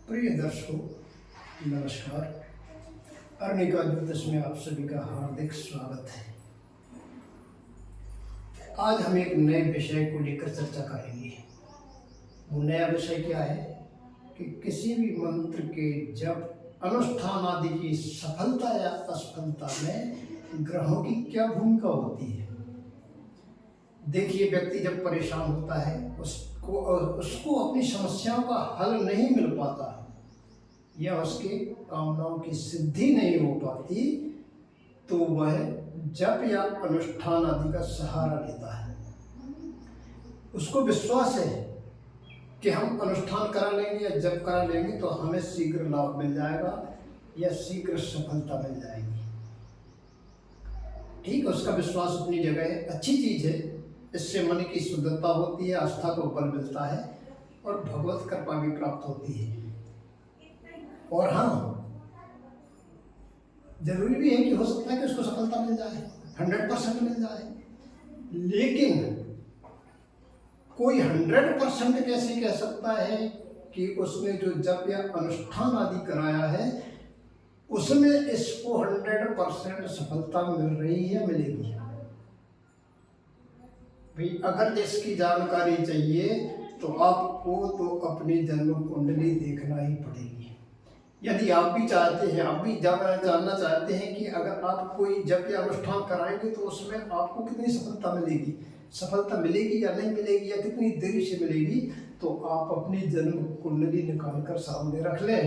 प्रिय दर्शकों, नमस्कार। अर्निका ज्योतिष में आप सभी का हार्दिक स्वागत है। आज हम एक नए विषय को लेकर चर्चा करेंगे। वो नया विषय क्या है कि किसी भी मंत्र के जब अनुष्ठान आदि की सफलता या असफलता में ग्रहों की क्या भूमिका होती है। देखिए, व्यक्ति जब परेशान होता है, उसको अपनी समस्याओं का हल नहीं मिल पाता या उसके कामनाओं की सिद्धि नहीं हो पाती, तो वह जप या अनुष्ठान आदि का सहारा लेता है। उसको विश्वास है कि हम अनुष्ठान करा लेंगे या जप करा लेंगे तो हमें शीघ्र लाभ मिल जाएगा या शीघ्र सफलता मिल जाएगी। ठीक, उसका विश्वास अपनी जगह है, अच्छी चीज है। इससे मन की शुद्धता होती है, आस्था को बल मिलता है और भगवत कृपा भी प्राप्त होती है। और हाँ, जरूरी भी है कि हो सकता है कि उसको सफलता मिल जाए, 100% मिल जाए, लेकिन कोई 100% कैसे कह सकता है कि उसने जो जप या अनुष्ठान आदि कराया है उसमें इसको 100% सफलता मिल रही है, मिलेगी। भाई, अगर इसकी जानकारी चाहिए तो आपको तो अपनी जन्म कुंडली देखना ही पड़ेगी। यदि आप भी चाहते हैं, आप भी जानना चाहते हैं कि अगर आप कोई जप या अनुष्ठान कराएंगे तो उसमें आपको कितनी सफलता मिलेगी या नहीं मिलेगी या कितनी देरी से मिलेगी, तो आप अपनी जन्म कुंडली निकाल कर सामने रख लें।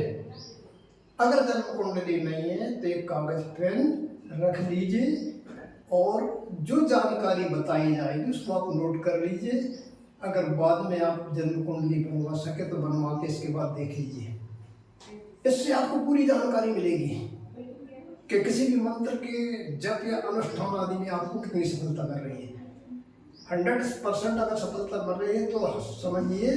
अगर जन्म कुंडली नहीं है तो एक कागज पेन रख लीजिए और जो जानकारी बताई जाएगी उसको आप नोट कर लीजिए। अगर बाद में आप जन्म कुंडली बनवा सके तो बनवा के इसके बाद देख लीजिए। इससे आपको पूरी जानकारी मिलेगी कि किसी भी मंत्र के जप या अनुष्ठान आदि में आपको कितनी सफलता मिल रही है। 100% अगर सफलता मिल रही है तो समझिए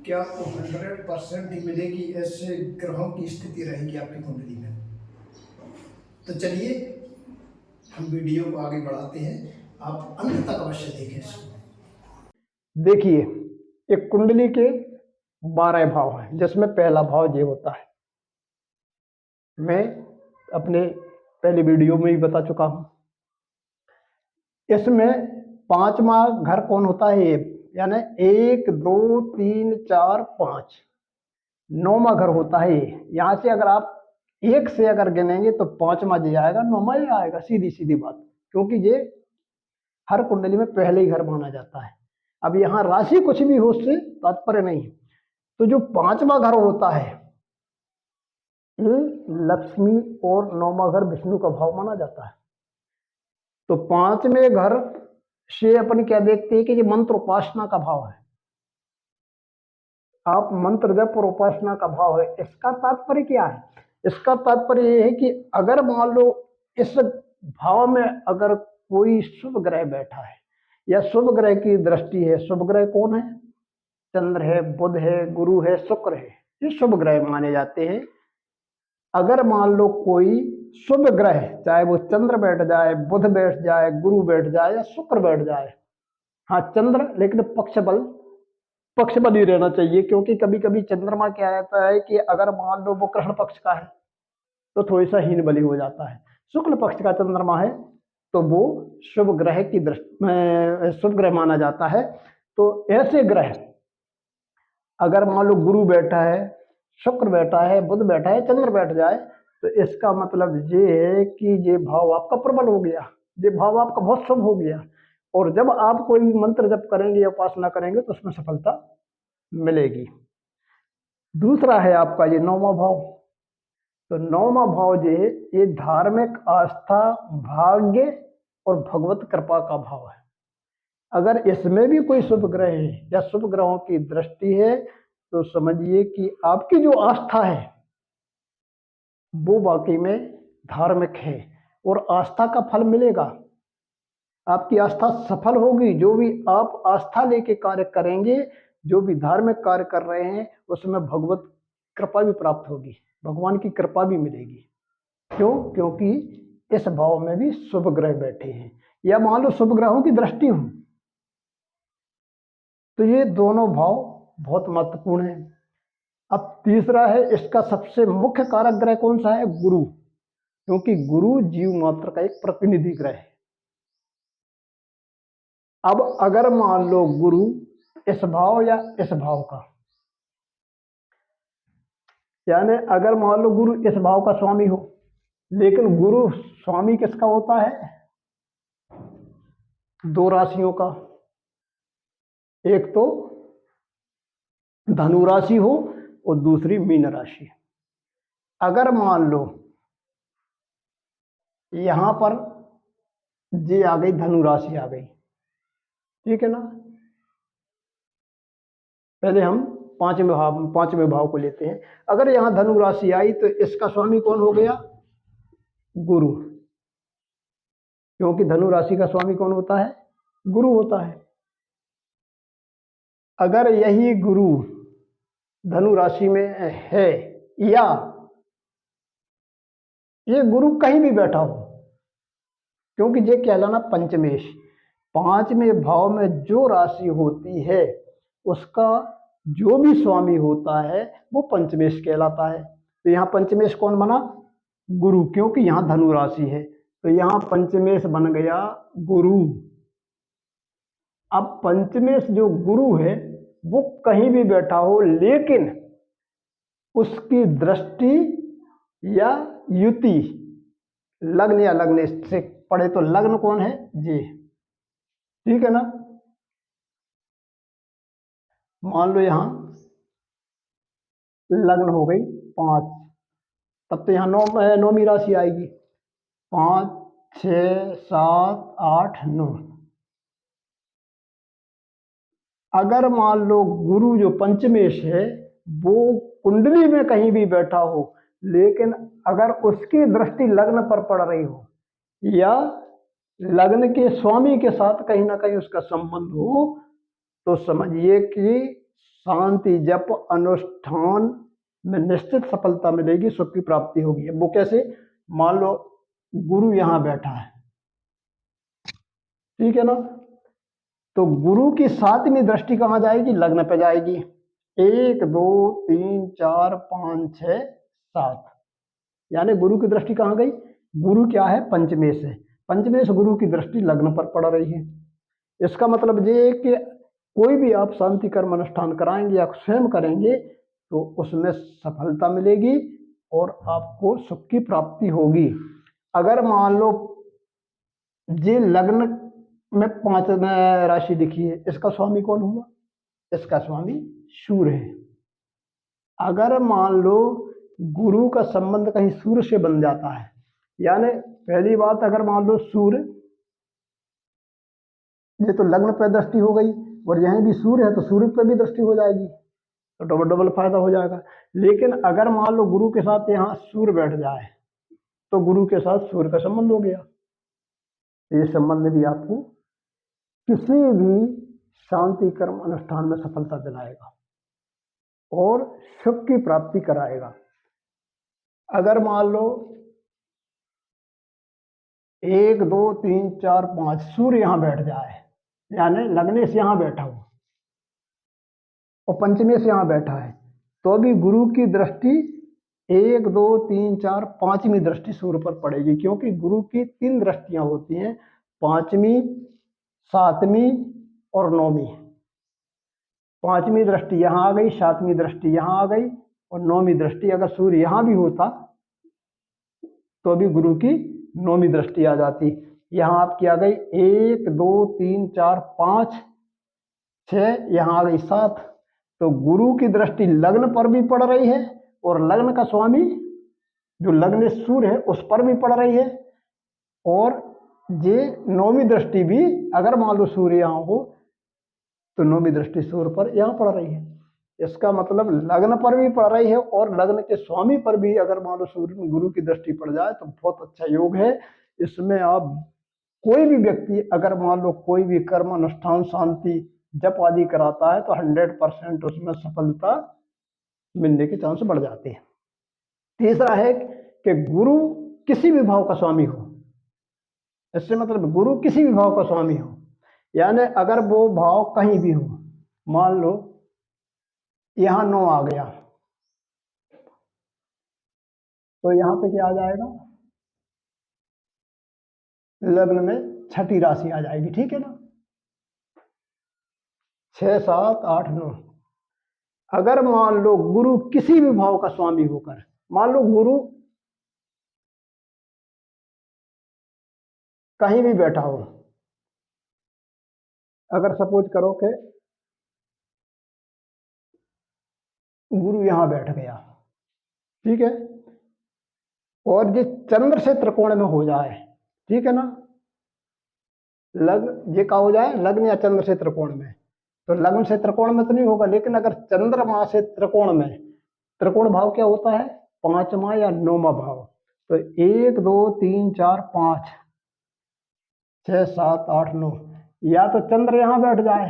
कि आपको 100% ही मिलेगी। ऐसे ग्रहों की स्थिति रहेगी आपकी कुंडली में। तो चलिए हम वीडियो को आगे बढ़ाते हैं, आप अंत तक अवश्य देखें इसको। देखिए, एक कुंडली के 12 भाव हैं, जिसमें पहला भाव ये होता है। मैं अपने पहले वीडियो में ही बता चुका हूं। इसमें 5वां घर कौन होता है? यानी 1 2 3 4 5, 9वां घर होता है ये। यहां से अगर आप 1 से अगर गिनेंगे तो 5वां ये आएगा, 9वां ये आएगा। सीधी सीधी बात, क्योंकि ये हर कुंडली में पहले ही घर माना जाता है। अब यहाँ राशि कुछ भी हो उससे तात्पर्य नहीं। तो जो 5वां घर होता है ये लक्ष्मी और 9वां घर विष्णु का भाव माना जाता है। तो 5वें घर से अपन क्या देखते हैं कि ये मंत्र उपासना का भाव है। आप मंत्र जप और उपासना का भाव है। इसका तात्पर्य क्या है? इसका तात्पर्य ये है कि अगर मान लो इस भाव में अगर कोई शुभ ग्रह बैठा है या शुभ ग्रह की दृष्टि है। शुभ ग्रह कौन है? चंद्र है, बुध है, गुरु है, शुक्र है। ये शुभ ग्रह माने जाते हैं। अगर मान लो कोई शुभ ग्रह, चाहे वो चंद्र बैठ जाए, बुध बैठ जाए, गुरु बैठ जाए या शुक्र बैठ जाए, हाँ चंद्र, लेकिन पक्ष बल ही रहना चाहिए। क्योंकि कभी कभी चंद्रमा क्या रहता है कि अगर मान लो वो कृष्ण पक्ष का है तो थोड़ी सा हीन बली हो जाता है। शुक्ल पक्ष का चंद्रमा है तो वो शुभ ग्रह की दृष्टि शुभ ग्रह माना जाता है। तो ऐसे ग्रह अगर मान लो गुरु बैठा है, शुक्र बैठा है, बुध बैठा है, चंद्र बैठ जाए, तो इसका मतलब ये है कि ये भाव आपका प्रबल हो गया, ये भाव आपका बहुत शुभ हो गया। और जब आप कोई मंत्र जप करेंगे या उपासना करेंगे तो उसमें सफलता मिलेगी। दूसरा है आपका ये 9वां भाव। तो 9वां भाव ये धार्मिक आस्था, भाग्य और भगवत कृपा का भाव है। अगर इसमें भी कोई शुभ ग्रह है या शुभ ग्रहों की दृष्टि है तो समझिए कि आपकी जो आस्था है वो वाकई में धार्मिक है और आस्था का फल मिलेगा। आपकी आस्था सफल होगी। जो भी आप आस्था लेके कार्य करेंगे, जो भी धार्मिक कार्य कर रहे हैं, उसमें भगवत कृपा भी प्राप्त होगी, भगवान की कृपा भी मिलेगी। क्यों? क्योंकि इस भाव में भी शुभ ग्रह बैठे हैं या मान लो शुभ ग्रहों की दृष्टि हो। तो ये दोनों भाव बहुत महत्वपूर्ण है। अब तीसरा है, इसका सबसे मुख्य कारक ग्रह कौन सा है? गुरु, क्योंकि गुरु जीव मात्र का एक प्रतिनिधि ग्रह है। अब अगर मान लो गुरु इस भाव या इस भाव का, यानी अगर मान लो गुरु इस भाव का स्वामी हो, लेकिन गुरु स्वामी किसका होता है? दो राशियों का, एक तो धनु राशि हो और दूसरी मीन राशि। अगर मान लो यहां पर ये आ गई, धनु राशि आ गई, ठीक है ना। पहले हम पांचवें भाव को लेते हैं। अगर यहां धनु राशि आई तो इसका स्वामी कौन हो गया? गुरु, क्योंकि धनु राशि का स्वामी कौन होता है? गुरु होता है। अगर यही गुरु धनु राशि में है, या ये गुरु कहीं भी बैठा हो, क्योंकि ये कहलाना पंचमेश, पांचवें भाव में जो राशि होती है उसका जो भी स्वामी होता है वो पंचमेश कहलाता है। तो यहाँ पंचमेश कौन बना? गुरु, क्योंकि यहाँ धनु राशि है, तो यहाँ पंचमेश बन गया गुरु। अब पंचमेश जो गुरु है वो कहीं भी बैठा हो, लेकिन उसकी दृष्टि या युति लग्न या लग्न से पड़े, तो लग्न कौन है? ये, ठीक है ना। मान लो यहां लग्न हो गई 5, तब तो यहां नौवीं राशि आएगी, 5, 6, 7, 8, 9। अगर मान लो गुरु जो पंचमेश है वो कुंडली में कहीं भी बैठा हो, लेकिन अगर उसकी दृष्टि लग्न पर पड़ रही हो या लग्न के स्वामी के साथ कहीं ना कहीं उसका संबंध हो, तो समझिए कि शांति जप अनुष्ठान में निश्चित सफलता मिलेगी, सुख की प्राप्ति होगी। वो कैसे? मान लो गुरु यहां बैठा है, ठीक है ना, तो गुरु की 7वीं दृष्टि कहां जाएगी? लग्न पे जाएगी। 1, 2, 3, 4, 5, 6, 7, यानी गुरु की दृष्टि कहां गई? गुरु क्या है? पंचमेश है। पंचमेश गुरु की दृष्टि लग्न पर पड़ रही है। इसका मतलब ये है कि कोई भी आप शांति कर्म अनुष्ठान कराएंगे या स्वयं करेंगे तो उसमें सफलता मिलेगी और आपको सुख की प्राप्ति होगी। अगर मान लो ये लग्न में 5 में राशि लिखी है, इसका स्वामी कौन हुआ? इसका स्वामी सूर्य है। अगर मान लो गुरु का संबंध कहीं सूर्य से बन जाता है, यानी पहली बात, अगर मान लो सूर्य, ये तो लग्न पर दृष्टि हो गई और यहीं भी सूर्य है तो सूर्य पर भी दृष्टि हो जाएगी, तो डबल डबल फायदा हो जाएगा। लेकिन अगर मान लो गुरु के साथ यहाँ सूर्य बैठ जाए तो गुरु के साथ सूर्य का संबंध हो गया। ये संबंध भी आपको किसी भी शांति कर्म अनुष्ठान में सफलता दिलाएगा और सुख की प्राप्ति कराएगा। अगर मान लो 1, 2, 3, 4, 5 सूर्य यहां बैठ जाए, यानी लग्नेश यहां बैठा हो और पंचमेश यहां बैठा है, तो भी गुरु की दृष्टि 1, 2, 3, 4, 5वीं दृष्टि सूर्य पर पड़ेगी, क्योंकि गुरु की 3 दृष्टियां होती हैं, 5वीं, 7वीं और 9वीं। 5वीं दृष्टि यहां आ गई, 7वीं दृष्टि यहां आ गई और 9वीं दृष्टि अगर सूर्य यहां भी होता तो भी गुरु की 9वीं दृष्टि आ जाती। यहां आपकी आ गई 1, 2, 3, 4, 5, 6, यहां आ गई 7। तो गुरु की दृष्टि लग्न पर भी पड़ रही है और लग्न का स्वामी जो लग्न सूर्य है उस पर भी पड़ रही है, और ये 9वीं दृष्टि भी अगर मान लो सूर्य यहां हो तो 9वीं दृष्टि सूर्य पर यहां पड़ रही है। इसका मतलब लग्न पर भी पड़ रही है और लग्न के स्वामी पर भी अगर मान लो सूर्य गुरु की दृष्टि पड़ जाए तो बहुत अच्छा योग है। इसमें आप कोई भी व्यक्ति अगर मान लो कोई भी कर्म अनुष्ठान शांति जप आदि कराता है तो 100% उसमें सफलता मिलने के चांस बढ़ जाते हैं। तीसरा है कि गुरु किसी भी भाव का स्वामी हो, इससे मतलब गुरु किसी भी भाव का स्वामी हो, यानी अगर वो भाव कहीं भी हो, मान लो यहाँ 9 आ गया तो यहाँ पे क्या आ जाएगा, लग्न में छठी राशि आ जाएगी, ठीक है ना। 6, 7, 8, 9। अगर मान लो गुरु किसी भी भाव का स्वामी होकर, मान लो गुरु कहीं भी बैठा हो, अगर सपोज करो कि गुरु यहां बैठ गया, ठीक है, और ये चंद्र से त्रिकोण में हो जाए, ठीक है ना, लग्न ये का हो जाए लग्न या चंद्र से त्रिकोण में, तो लग्न से त्रिकोण में तो नहीं होगा, लेकिन अगर चंद्रमा से त्रिकोण में, त्रिकोण भाव क्या होता है, 5वां या 9वां भाव, तो 1, 2, 3, 4, 5, 6, 7, 8, 9, या तो चंद्र यहां बैठ जाए,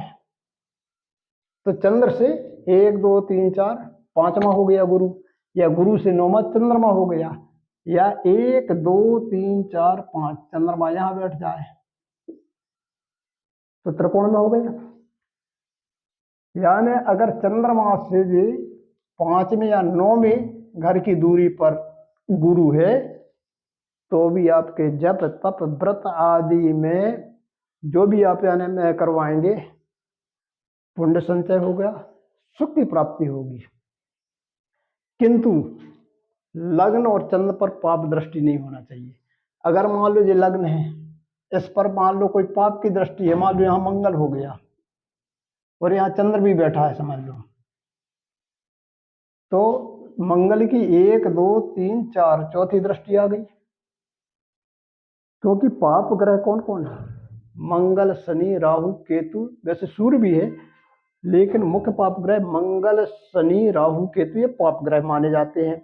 तो चंद्र से 1, 2, 3, 4, 5वां हो गया गुरु, या गुरु से 9वां चंद्रमा हो गया, या 1, 2, 3, 4, 5 चंद्रमा यहां बैठ जाए तो त्रिकोण में हो गया। यानी अगर चंद्रमा से भी 5वें या 9वें घर की दूरी पर गुरु है, तो भी आपके जप तप व्रत आदि में जो भी आप यानी में करवाएंगे, पुण्य संचय हो गया, सुख की प्राप्ति होगी। किंतु लग्न और चंद्र पर पाप दृष्टि नहीं होना चाहिए। अगर मान लो ये लग्न है, इस पर मान लो कोई पाप की दृष्टि है, मान लो यहाँ मंगल हो गया और यहाँ चंद्र भी बैठा है समझ लो, तो मंगल की 1, 2, 3, 4 चौथी दृष्टि आ गई, क्योंकि पाप ग्रह कौन कौन है, मंगल, शनि, राहु, केतु, वैसे सूर्य भी है, लेकिन मुख्य पाप ग्रह मंगल, शनि, राहु, केतु ये पाप ग्रह माने जाते हैं।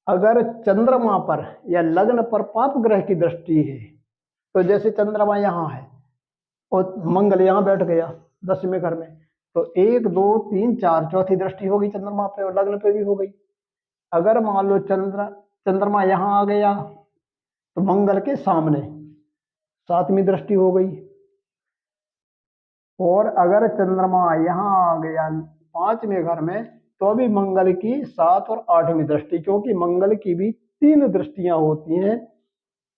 अगर चंद्रमा पर या लग्न पर पाप ग्रह की दृष्टि है, तो जैसे चंद्रमा यहाँ है और मंगल यहाँ बैठ गया 10वें घर में, तो 1, 2, 3, 4 चौथी दृष्टि होगी चंद्रमा पे और लग्न पे भी हो गई। अगर मान लो चंद्रमा यहाँ आ गया तो मंगल के सामने 7वीं दृष्टि हो गई, और अगर चंद्रमा यहाँ आ गया 5वें घर में, तो भी मंगल की 7 और 8वीं दृष्टि, क्योंकि मंगल की भी 3 दृष्टियां होती हैं,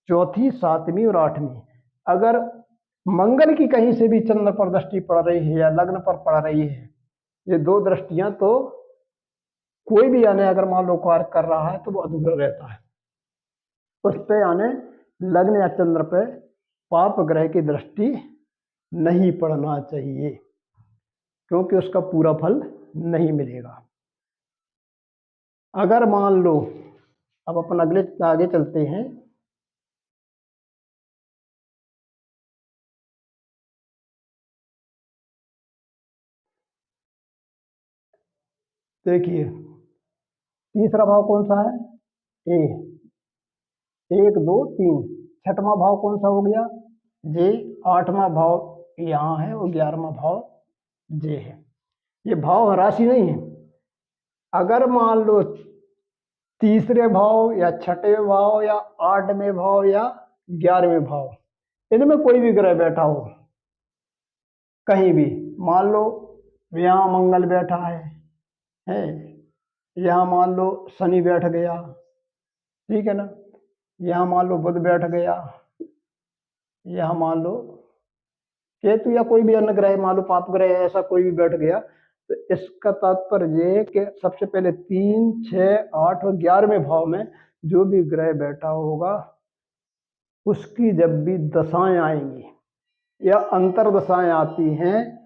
चौथी, 7वीं और 8वीं। अगर मंगल की कहीं से भी चंद्र पर दृष्टि पड़ रही है या लग्न पर पड़ रही है, ये 2 दृष्टियां, तो कोई भी यानी अगर मान लो कार्य कर रहा है तो वो अधूरा रहता है, उस पे यानी लग्न या चंद्र पे पाप ग्रह की दृष्टि नहीं पड़ना चाहिए, क्योंकि उसका पूरा फल नहीं मिलेगा। अगर मान लो, अब अपन अगले आगे चलते हैं, देखिए तीसरा भाव कौन सा है, ए, 1, 2, 3, 6वां भाव कौन सा हो गया, जे, 8वां भाव यहाँ है और 11वां भाव जे है। ये भाव राशि नहीं है। अगर मान लो तीसरे भाव या छठे भाव या 8वें भाव या 11वें भाव, इनमें कोई भी ग्रह बैठा हो कहीं भी, मान लो यहाँ मंगल बैठा है, यहाँ मान लो शनि बैठ गया, ठीक है ना, यहाँ मान लो बुध बैठ गया, यहाँ मान लो केतु या कोई भी अन्य ग्रह, मान लो पाप ग्रह ऐसा कोई भी बैठ गया, तो इसका तात्पर्य ये कि सबसे पहले 3, 6, 8 और 11वें भाव में जो भी ग्रह बैठा होगा, उसकी जब भी दशाएं आएंगी या अंतर दशाएं आती हैं,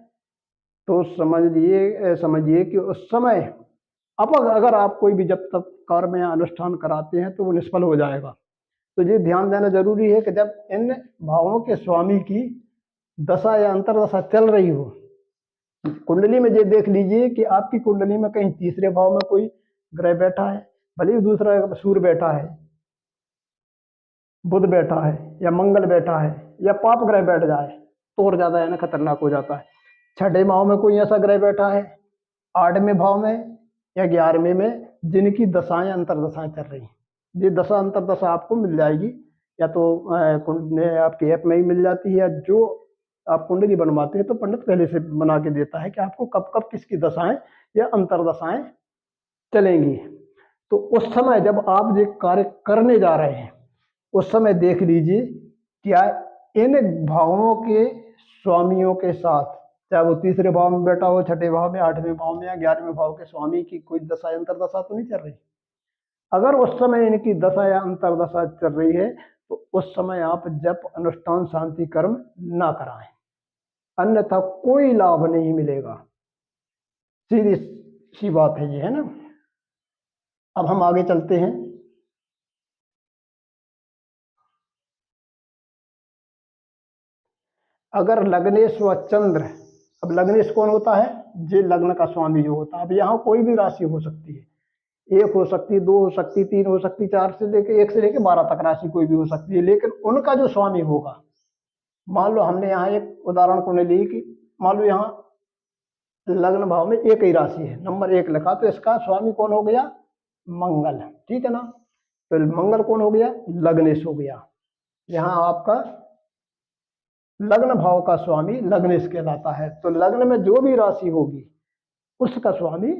तो समझिए कि उस समय अब अगर आप कोई भी जब तक कर्म या अनुष्ठान कराते हैं तो वो निष्फल हो जाएगा। तो ये ध्यान देना जरूरी है कि जब इन भावों के स्वामी की दशा या अंतरदशा चल रही हो, कुंडली में ये देख लीजिए कि आपकी कुंडली में कहीं तीसरे भाव में कोई ग्रह बैठा है, भले ही दूसरा सूर्य बैठा है, बुध बैठा है या मंगल बैठा है या पाप ग्रह बैठ जाए तो और ज्यादा है ना खतरनाक हो जाता है। 6ठे भाव में कोई ऐसा ग्रह बैठा है, 8वें भाव में या 11वें में, जिनकी दशाएं अंतरदशाएं चल रही, ये दशा अंतरदशा आपको मिल जाएगी, या तो आपकी ऐप में ही मिल जाती है, या जो आप कुंडली बनवाते हैं तो पंडित पहले से बना के देता है कि आपको कब कब किसकी दशाएं या अंतरदशाएं चलेंगी। तो उस समय जब आप ये कार्य करने जा रहे हैं, उस समय देख लीजिए क्या इन भावों के स्वामियों के साथ, चाहे वो तीसरे भाव में बैठा हो, छठे भाव में, आठवें भाव में या 11वें भाव के स्वामी की कोई दशा अंतरदशा तो नहीं चल रही। अगर उस समय इनकी दशा या अंतरदशा चल रही है तो उस समय आप जप, अनुष्ठान, शांति कर्म ना कराएं, अन्यथा कोई लाभ नहीं मिलेगा। सीधी सी बात है ये, है ना। अब हम आगे चलते हैं। अगर लग्नेश व चंद्र, अब लग्नेश कौन होता है? जे लग्न का स्वामी जो होता है। अब यहाँ कोई भी राशि हो सकती है, एक हो सकती है, दो हो सकती, तीन हो सकती, चार से लेके, एक से लेके 12 तक राशि कोई भी हो सकती है, लेकिन उनका जो स्वामी होगा, मान लो हमने यहाँ एक उदाहरण को ली कि मान लो यहाँ लग्न भाव में एक ही राशि है, नंबर 1 लिखा, तो इसका स्वामी कौन हो गया? मंगल, ठीक है ना। तो मंगल कौन हो गया? लग्नेश हो गया। यहाँ आपका लग्न भाव का स्वामी लग्नेश कहलाता है। तो लग्न में जो भी राशि होगी उसका स्वामी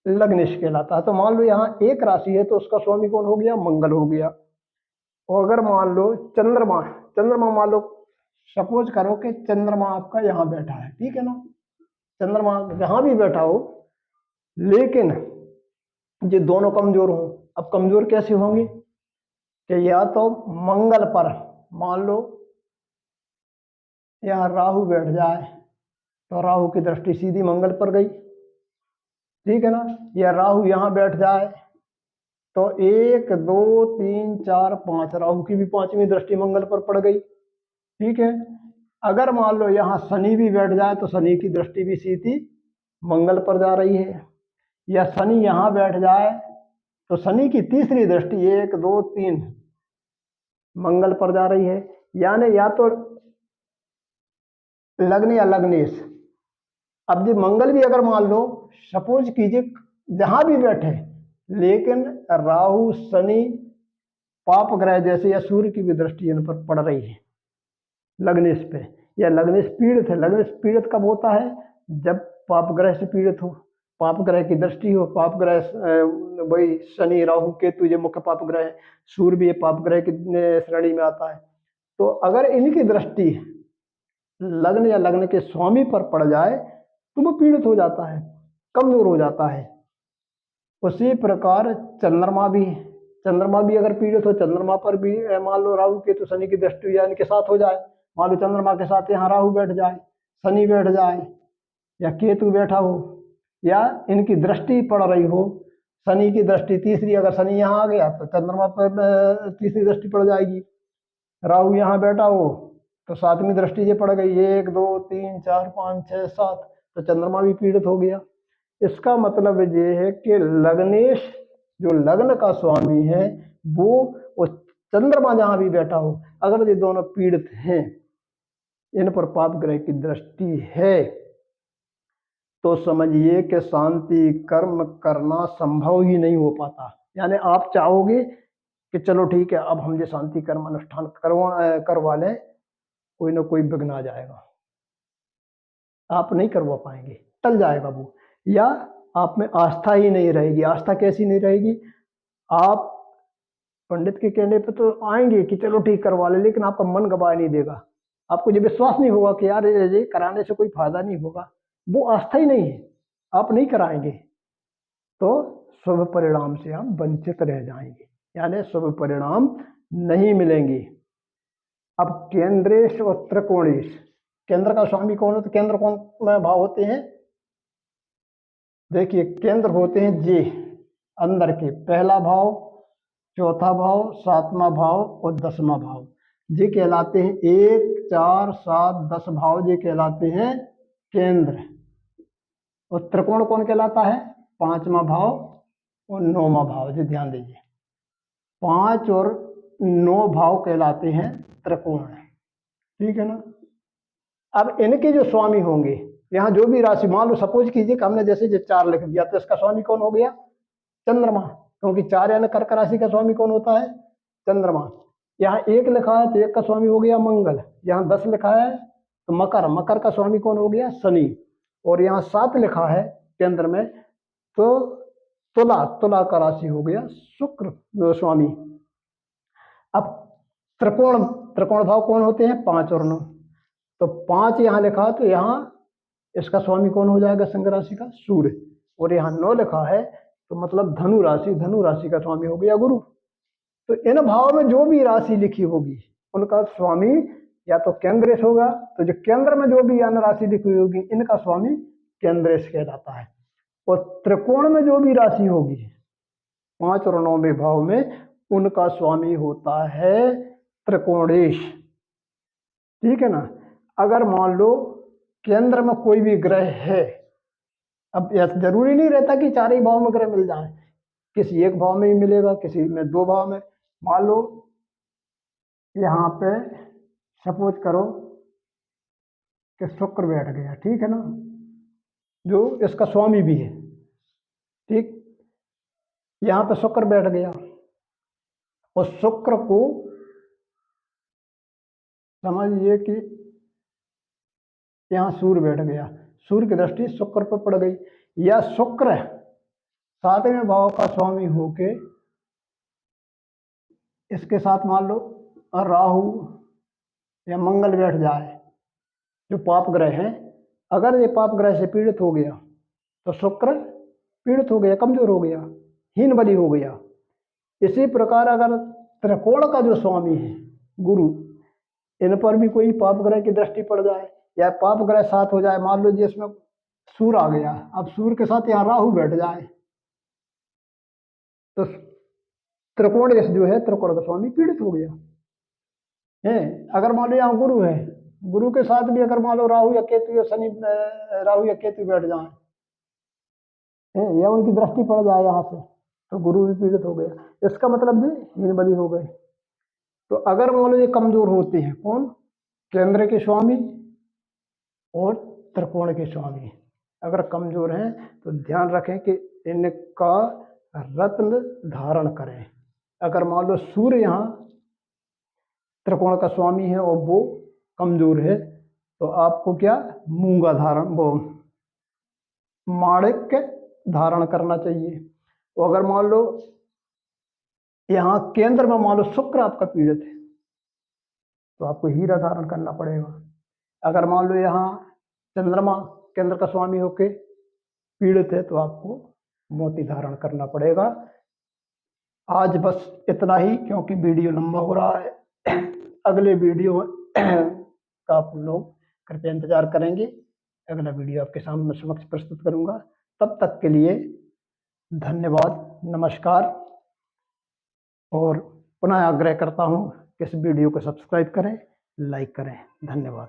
लग्नेश कहलाता है। तो मान लो यहाँ एक राशि है तो उसका स्वामी कौन हो गया? मंगल हो गया। और अगर मान लो चंद्रमा, चंद्रमा मान लो, सपोज करो कि चंद्रमा आपका यहाँ बैठा है, ठीक है ना, चंद्रमा जहां भी बैठा हो, लेकिन ये दोनों कमजोर हो। अब कमजोर कैसे होंगे? कि या तो मंगल पर मान लो यहाँ राहु बैठ जाए तो राहु की दृष्टि सीधी मंगल पर गई, ठीक है ना, या राहु यहाँ बैठ जाए तो 1 2 3 4 5 राहु की भी 5वीं दृष्टि मंगल पर पड़ गई, ठीक है। अगर मान लो यहाँ शनि भी बैठ जाए तो शनि की दृष्टि भी सीधी मंगल पर जा रही है, या शनि यहाँ बैठ जाए तो शनि की तीसरी दृष्टि 1 2 3 मंगल पर जा रही है। यानी या तो लग्न या लग्नेश। अब जी मंगल भी अगर मान लो, सपोज कीजिए जहां भी बैठे, लेकिन राहु, शनि, पाप ग्रह जैसे या सूर्य की भी दृष्टि इन पर पड़ रही है लग्नेश पे, या लग्नेश पीड़ित है। लग्नेश पीड़ित कब होता है? जब पाप ग्रह से पीड़ित हो, पाप ग्रह की दृष्टि हो। पाप ग्रह वही शनि, राहु, केतु ये मुख्य पाप ग्रह है। सूर्य भी पाप ग्रह की श्रेणी में आता है। तो अगर इनकी दृष्टि लग्न या लग्न के स्वामी पर पड़ जाए तो वो पीड़ित हो जाता है, कमजोर हो जाता है। उसी प्रकार चंद्रमा भी अगर पीड़ित हो, चंद्रमा पर भी मान लो राहु केतु शनि की दृष्टि या इनके साथ हो जाए, मान लो चंद्रमा के साथ यहाँ राहु बैठ जाए, शनि बैठ जाए या केतु बैठा हो, या इनकी दृष्टि पड़ रही हो, शनि की दृष्टि तीसरी, अगर शनि यहाँ आ गया तो चंद्रमा पर तीसरी दृष्टि पड़ जाएगी। राहु यहाँ बैठा हो तो 7वीं दृष्टि ये पड़ गई, 1 2 3 4 5 6 7, तो चंद्रमा भी पीड़ित हो गया। इसका मतलब ये है कि लग्नेश जो लग्न का स्वामी है वो चंद्रमा जहां भी बैठा हो, अगर ये दोनों पीड़ित हैं, इन पर पाप ग्रह की दृष्टि है, तो समझिए कि शांति कर्म करना संभव ही नहीं हो पाता। यानी आप चाहोगे कि चलो ठीक है अब हम ये शांति कर्म अनुष्ठान करवा लें, कोई ना कोई विघ्न आ जाएगा, आप नहीं करवा पाएंगे, टल जाएगा वो, या आप में आस्था ही नहीं रहेगी। आस्था कैसी नहीं रहेगी? आप पंडित के कहने पे तो आएंगे कि चलो ठीक करवा ले, लेकिन आपका मन गवाह नहीं देगा, आपको ये विश्वास नहीं होगा कि यार ये कराने से कोई फायदा नहीं होगा, वो आस्था ही नहीं है, आप नहीं कराएंगे, तो शुभ परिणाम से आप वंचित रह जाएंगे, यानी शुभ परिणाम नहीं मिलेंगे। अब केंद्रेश और त्रिकोणेश, केंद्र का स्वामी कौन होता है? केंद्र कौन भाव होते हैं? देखिए केंद्र होते हैं जे अंदर के, पहला भाव, चौथा भाव, 7वां भाव और 10वां भाव, ये कहलाते हैं 1 4 7 10 भाव, ये कहलाते हैं केंद्र। और त्रिकोण कौन कहलाता है? 5वां भाव और 9वां भाव, ये ध्यान दीजिए, 5 और 9 भाव कहलाते हैं त्रिकोण, ठीक है ना। अब इनके जो स्वामी होंगे, यहाँ जो भी राशि, मान लो सपोज कीजिए कि हमने जैसे ये 4 लिख दिया, तो इसका स्वामी कौन हो गया? चंद्रमा, क्योंकि 4 यानी कर्क राशि का स्वामी कौन होता है? चंद्रमा। यहाँ 1 लिखा है तो 1 का स्वामी हो गया मंगल, यहाँ 10 लिखा है तो मकर, मकर का स्वामी कौन हो गया? शनि, और यहाँ 7 लिखा है केंद्र में तो तुला, तुला का राशि हो गया शुक्र स्वामी। अब त्रिकोण, त्रिकोण भाव कौन होते हैं? 5 और 9। तो 5 यहाँ लिखा, तो यहाँ इसका स्वामी कौन हो जाएगा? सिंह राशि का सूर्य। और यहाँ 9 लिखा है, तो मतलब धनु राशि, धनु राशि का स्वामी हो गया गुरु। तो इन भाव में जो भी राशि लिखी होगी उनका स्वामी या तो केंद्रेश होगा, तो जो केंद्र में जो भी अन्य राशि लिखी होगी इनका स्वामी केंद्रेश कहलाता है। और त्रिकोण में जो भी राशि होगी 5 और 9वें भाव में, उनका स्वामी होता है त्रिकोणेश। ठीक है ना। अगर मान लो केंद्र में कोई भी ग्रह है, अब ऐसा जरूरी नहीं रहता कि 4 ही भाव में ग्रह मिल जाए, किसी एक भाव में ही मिलेगा, किसी में 2 भाव में। मान लो यहाँ पे सपोज करो कि शुक्र बैठ गया, ठीक है ना, जो इसका स्वामी भी है। ठीक, यहाँ पे शुक्र बैठ गया और शुक्र को समझिए कि यहाँ सूर्य बैठ गया, सूर्य की दृष्टि शुक्र पर पड़ गई, या शुक्र 7वें भाव का स्वामी होके इसके साथ मान लो राहु या मंगल बैठ जाए, जो पाप ग्रह हैं। अगर ये पाप ग्रह से पीड़ित हो गया तो शुक्र पीड़ित हो गया, कमजोर हो गया, हीन बली हो गया। इसी प्रकार अगर त्रिकोण का जो स्वामी है गुरु, इन पर भी कोई पाप ग्रह की दृष्टि पड़ जाए या पाप ग्रह साथ हो जाए, मान लो जी इसमें सूर्य आ गया, अब सूर्य के साथ यहाँ राहु बैठ जाए, तो त्रिकोण जो है, त्रिकोण का स्वामी पीड़ित हो गया है। अगर मान लो यहाँ गुरु है, गुरु के साथ भी अगर मान लो राहु या केतु या शनि, राहु या केतु बैठ जाए या उनकी दृष्टि पड़ जाए यहाँ से, तो गुरु भी पीड़ित हो गया। इसका मतलब भी हीन बली हो गए। तो अगर मान लो ये कमजोर होते हैं, कौन? केंद्र के स्वामी और त्रिकोण के स्वामी अगर कमजोर हैं तो ध्यान रखें कि इनका रत्न धारण करें। अगर मान लो सूर्य यहाँ त्रिकोण का स्वामी है और वो कमजोर है, तो आपको क्या मूंगा धारण, वो माणिक्य धारण करना चाहिए। तो अगर मान लो यहाँ केंद्र में मान लो शुक्र आपका पीड़ित है, तो आपको हीरा धारण करना पड़ेगा। अगर मान लो यहाँ चंद्रमा केंद्र का स्वामी होके पीड़ित है, तो आपको मोती धारण करना पड़ेगा। आज बस इतना ही, क्योंकि वीडियो लंबा हो रहा है। अगले वीडियो का आप लोग कृपया इंतजार करेंगे। अगला वीडियो आपके सामने समक्ष प्रस्तुत करूंगा। तब तक के लिए धन्यवाद, नमस्कार। और पुनः आग्रह करता हूं कि इस वीडियो को सब्सक्राइब करें, लाइक करें। धन्यवाद।